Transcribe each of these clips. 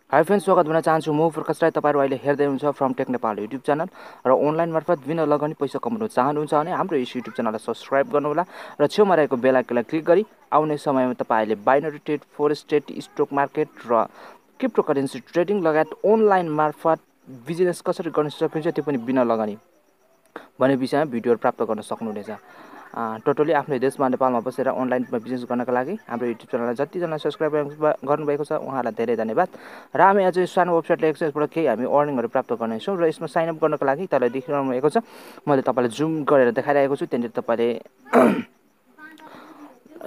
High friends, स्वागत गर्न चाहन्छु म प्रकाश राई। तपाईहरु अहिले हेर्दै हुनुहुन्छ फ्रमटेक नेपाल युट्युब च्यानल र अनलाइन मार्फत बिना लगानी पैसा कमाउन चाहनुहुन्छ भने हाम्रो यस युट्युब च्यानललाई सब्स्क्राइब गर्नुहोला र छेउमा रहेको बेल आइकनलाई क्लिक गरी आउने समयमा तपाईहरुले binary trade, forex trade, stock market र क्रिप्टोकरेन्सी ट्रेडिङ लगायत अनलाइन मार्फत बिजनेस कसरी गर्न सकिन्छ त्यो पनि बिना लगानी भन्ने विषयमा भिडियोहरु प्राप्त गर्न सक्नुहुनेछ। टोटली आफ्नो देशमा नेपालमा बसेर अनलाइनमा बिजनेस गर्नका लागि हाम्रो युट्युब च्यानललाई जतिजना सब्स्क्राइब गर्नुभएको छ उहाँलाई धेरै धन्यवाद। र हामी आज सानो वेबसाइट ल्याएको छ, यसबाट केही हामी अर्निङहरु प्राप्त गर्नेछौँ र यसमा साइन अप गर्नको लागि तपाईले देखिरहनु भएको छ। मैले तपाईलाई जुम गरेर देखाइरहेको छु। त्यहाँनिर तपाईले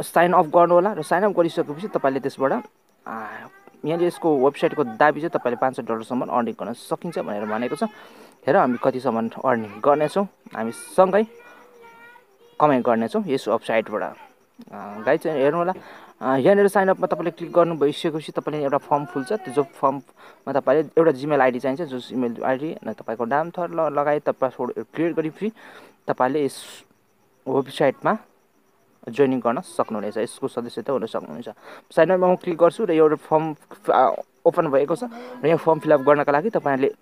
साइन अप गर्नु होला र साइन अप गरिसकेपछि तपाईले त्यसबाट यहाँले यसको वेबसाइटको दाबी चाहिँ तपाईले $500 सम्म अर्निङ गर्न सकिन्छ भनेर भनेको छ। हेर हामी कतिसम्म अर्निङ गर्नेछौँ, हामी सँगै कमेन्ट गर्नेछौँ यस वेबसाइटबाट। गाइज हेर्नु होला, यहाँनिर साइन अपमा तपाईले क्लिक गर्नु भइसकेपछि तपाईले एउटा फर्म फुल्छ। त्यो फर्ममा तपाईले एउटा जिमेल आइडी चाहिन्छ, जो इमेल आइडी अनि तपाईको नाम थर लगायत पासवर्ड क्रिएट गरेपछि तपाईले यस वेबसाइटमा जोइनिङ गर्न सक्नुहुनेछ, यसको सदस्यता हुन सक्नुहुनेछ। साइन अपमा म क्लिक गर्छु र एउटा फर्म ओपन भएको छ र यहाँ फर्म फिलअप गर्नका लागि तपाईहरुले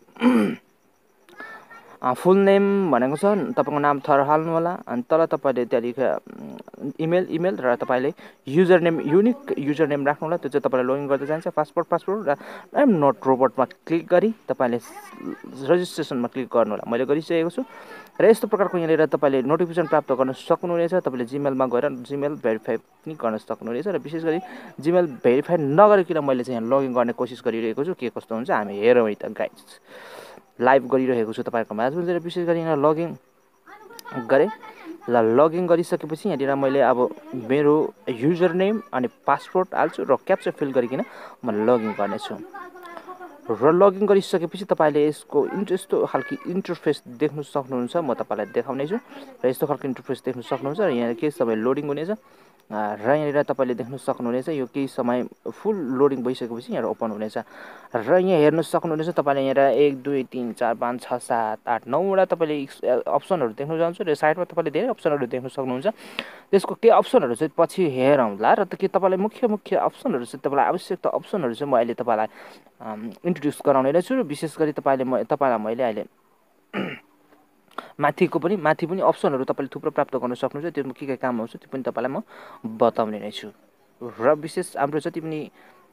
फुल नेम भनेको छ, तपाईको नाम थर हाल्नु होला अनि तल तपाईले त्यहाँदेखि इमेल र तपाईले user name unique user name राख्नु होला। त्यो चाहिँ तपाईले लगइन गर्दै जान्छ। पासपोर्ट र आइ एम नट रोबोटमा क्लिक गरी तपाईले रजिस्ट्रेसनमा क्लिक गर्नु होला। मैले गरिसकेको छु र यस्तो प्रकारको यहाँनिर तपाईले नोटिफिकेसन प्राप्त गर्न सक्नुहुनेछ। तपाईले जिमेलमा गएर जिमेल भेरिफाई पनि गर्न सक्नुहुनेछ र विशेष गरी जिमेल भेरिफाई नगरिकन मैले चाहिँ यहाँ लगइन गर्ने कोसिस गरिरहेको छु। के कस्तो हुन्छ हामी हेरौँ है त गाइज। लाइभ गरिरहेको छु तपाईहरुको माझमा। विशेष गरी यहाँ लगइन गरे ल लगइन गरिसकेपछि यहाँनिर मैले अब मेरो युजर नेम अनि पासवर्ड हाल्छु र क्याप्चा फिल गरिकन म लगइन गर्नेछु। र लगइन गरिसकेपछि तपाईले यसको यस्तो खालको इन्टरफेस देख्न सक्नुहुन्छ। म तपाईलाई देखाउने छु र यस्तो खालको इन्टरफेस देख्न सक्नुहुन्छ र यहाँ केही समय लोडिङ हुनेछ र यहाँनिर तपाईले देख्न सक्नुहुनेछ। यो केही समय फुल लोडिङ भइसकेपछि यहाँ ओपन हुनेछ र यहाँ हेर्न सक्नुहुनेछ। तपाईले यहाँ 1 2 3 4 5 6 7 8 9 वटा तपाईले अप्सनहरु देख्न सक्नुहुन्छ र साइडमा तपाईले धेरै अप्सनहरु देख्न सक्नुहुन्छ। त्यसको के अप्सनहरु चाहिँ पछि हेरौँला र के तपाईलाई मुख्य अप्सनहरु चाहिँ तपाईलाई आवश्यकता अप्सनहरु चाहिँ म अहिले तपाईलाई इन्ट्रोड्युस गराउने नै छु। र विशेष गरी तपाईलाई मैले अहिले माथि पनि अप्सनहरु तपाईले थुप्रो प्राप्त गर्न सक्नुहुन्छ। त्यो के काम आउँछ त्यो पनि तपाईलाई म बताउने नै छु। र विशेष हाम्रो जति पनि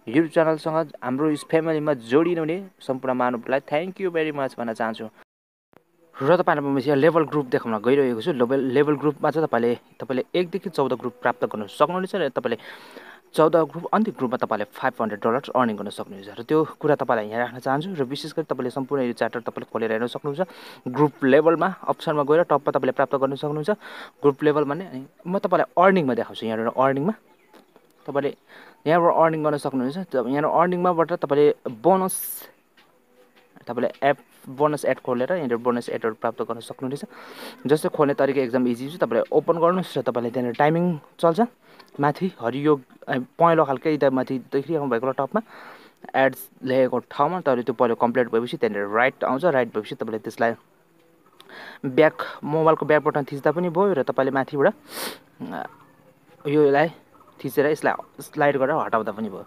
युट्युब च्यानलसँग हाम्रो यस फ्यामिलीमा जोडिनु हुने सम्पूर्ण मानवलाई थ्यांक यू भेरी मच भन्न चाहन्छु। र तपाईहरुलाई म यहाँ लेभल ग्रुप देखाउन गइरहेको छु। लेभल ग्रुपमा चाहिँ तपाईले 1 देखि 14 ग्रुप प्राप्त गर्न सक्नुहुनेछ र तपाईले 14 ग्रुप अन्तिम ग्रुपमा तपाईले $500 अर्निङ गर्न सक्नुहुन्छ। र त्यो कुरा तपाईलाई यहाँ राख्न चाहन्छु। र विशेष गरी तपाईले सम्पूर्ण यो च्याप्टर तपाईले खोलेर हेर्न सक्नुहुन्छ। ग्रुप लेभलमा अप्सनमा गएर टपमा तपाईले प्राप्त गर्न सक्नुहुन्छ। ग्रुप लेभल भने म तपाईलाई अर्निङमा देखाउँछु। यहाँ अर्निङमा तपाईले यहाँबाट अर्निङ गर्न सक्नुहुनेछ। यहाँ अर्निङमाबाट तपाईले बोनस बोनस एड खोलेर यहाँ बोनस एडहरु प्राप्त गर्न सक्नुहुनेछ। जस्तै खोल्ने तरिका एकदम इजी छ। तपाईले ओपन गर्नुस् र तपाईले त्यहाँ टाइमिङ चल्छ। माथि हरियो पहेँलो खालकै त्यहाँ माथि देखिराख्नु भएको टपमा एड्स लेखेको ठाउँमा तपाईले त्यो पहिलो कम्प्लिट भएपछि त्यहाँ राइट आउँछ। राइट भएपछि तपाईले त्यसलाई ब्याक मोबाइलको ब्याक बटन थिच्दा पनि भयो र तपाईले माथिबाट योलाई थिचेर यसलाई स्लाइड गरेर हटाउँदा पनि भयो।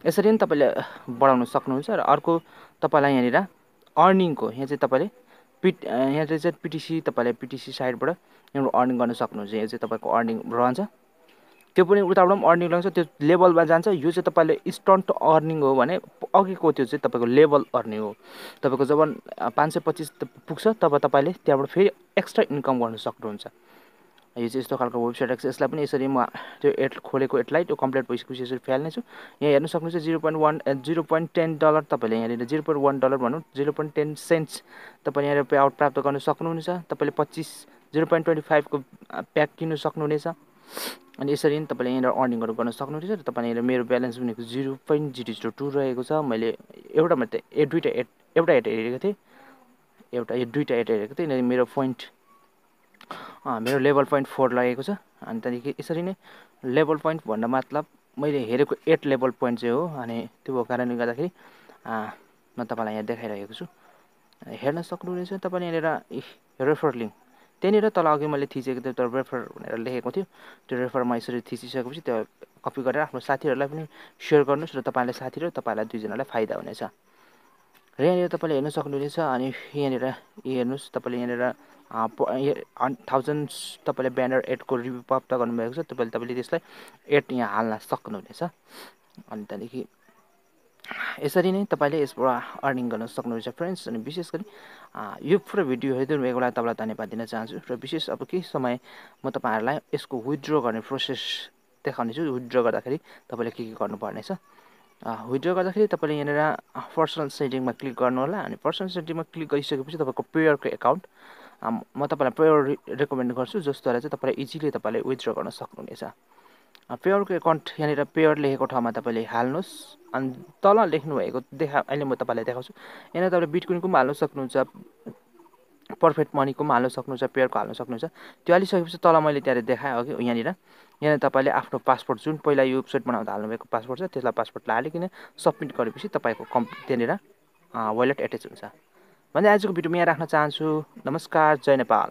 यसरी नै तपाईले बढाउन सक्नुहुन्छ। र अर्को तपाईलाई यहाँनिर अर्निङको यहाँ चाहिँ तपाईले यहाँ चाहिँ PTC तपाईले PTC साइडबाट यहाँ अर्निङ गर्न सक्नुहुन्छ। यो चाहिँ तपाईको अर्निङ रहन्छ। त्यो पनि उताबाट पनि अर्निङ लाग्छ। त्यो लेभलमा जान्छ। यो चाहिँ तपाईले इन्स्टन्ट अर्निङ हो भने अघिको त्यो चाहिँ तपाईको लेभल अर्निङ हो। तपाईको जब 525 पुग्छ तब तपाईले त्यहाँबाट फेरि एक्स्ट्रा इन्कम गर्न सक्नुहुन्छ। यो चाहिँ यस्तो खालको वेबसाइट छ। यसलाई पनि यसरी म त्यो एड खोलेको एडलाई त्यो कम्प्लिट भइसकेपछि यसरी फाल्ने छु। यहाँ हेर्न सक्नुहुन्छ $0.10 तपाईले यहाँनिर $0.1 भनौँ 0.10 सेन्ट्स तपाईले यहाँ पे आउट प्राप्त गर्न सक्नुहुनेछ। तपाईले 0.25 को प्याक किन्न सक्नुहुनेछ। अनि यसरी नै तपाईले यहाँ अर्निङहरु गर्न सक्नुहुनेछ। र तपाईले मेरो ब्यालेन्स भनेको 0.002 रहेको छ। मैले एउटा मात्रै दुईटा एड हेरेको थिएँ। दुईटा एड हेरेको थिएँ। मेरो पोइन्ट मेरो लेभल पोइन्ट 4 लागेको छ। अनि त्यहाँदेखि यसरी नै लेभल पोइन्ट भन्दा मतलब मैले हेरेको 8 लेभल पोइन्ट चाहिँ हो। अनि त्यो कारणले गर्दाखेरि म तपाईलाई यहाँ देखाइरहेको छु। हेर्न सक्नुहुनेछ। तपाईले यहाँनिर रेफर लिंक त्यहाँनिर तल अघि मैले थिचेको त्यो रेफर भनेर लेखेको थियो। त्यो रेफरमा यसरी थिचिसकेपछि त्यो कपी गरेर आफ्नो साथीहरुलाई पनि शेयर गर्नुस् र तपाईले साथी र तपाईलाई दुईजनालाई फाइदा हुनेछ। र यहाँनिर तपाईँले हेर्न सक्नुहुनेछ। अनि यहाँनिर हेर्नुहोस्, तपाईँले यहाँनिर 1000 तपाईँले ब्यानर एडको रिभ्यू प्राप्त गर्नुभएको छ। तपाईँले त्यसलाई एड यहाँ हाल्न सक्नुहुनेछ। अनि त्यहाँदेखि यसरी नै तपाईँले यसबाट अर्निङ गर्न सक्नुहुन्छ फ्रेन्ड्स। अनि विशेष गरी यो पुरो भिडियो हेरिदिनु भएको लागि तपाईँलाई धन्यवाद दिन चाहन्छु। र विशेष अब केही समय म तपाईँहरूलाई यसको विथड्र गर्ने प्रोसेस देखाउनेछु। विथड्र गर्दाखेरि तपाईँले के गर्नुपर्ने छ। विथड्र गर्दाखेरि तपाईँले यहाँनिर पर्सनल सेटिङमा क्लिक गर्नु होला। अनि पर्सनल सेटिङमा क्लिक गरिसकेपछि तपाईँको पेयरको एकाउन्ट म तपाईँलाई पेयर रेकमेन्ड गर्छु, जसद्वारा चाहिँ तपाईँले इजिली तपाईँले विथड्र गर्न सक्नुहुनेछ। पेयरको एकाउन्ट यहाँनिर पेयर लेखेको ठाउँमा तपाईँले हाल्नुहोस्। अनि तल लेख्नुभएको अहिले म तपाईँलाई देखाउँछु। यहाँनिर तपाईँले बिटकोइनको पनि हाल्न सक्नुहुन्छ, पर्फेक्ट मनीको पनि हाल्न सक्नुहुन्छ, पेयरको हाल्न सक्नुहुन्छ। त्यो हालिसकेपछि तल मैले त्यहाँ देखाएँ अघि यहाँनिर तपाईँले आफ्नो पासपोर्ट जुन पहिला यो वेबसाइट बनाउँदा हाल्नुभएको पासपोर्ट छ त्यसलाई पासपोर्टलाई हालिकन सबमिट गरेपछि तपाईँको त्यहाँनिर वालेट एट्याच हुन्छ। भन्दै आजको भिडियो म यहाँ राख्न चाहन्छु। नमस्कार, जय नेपाल।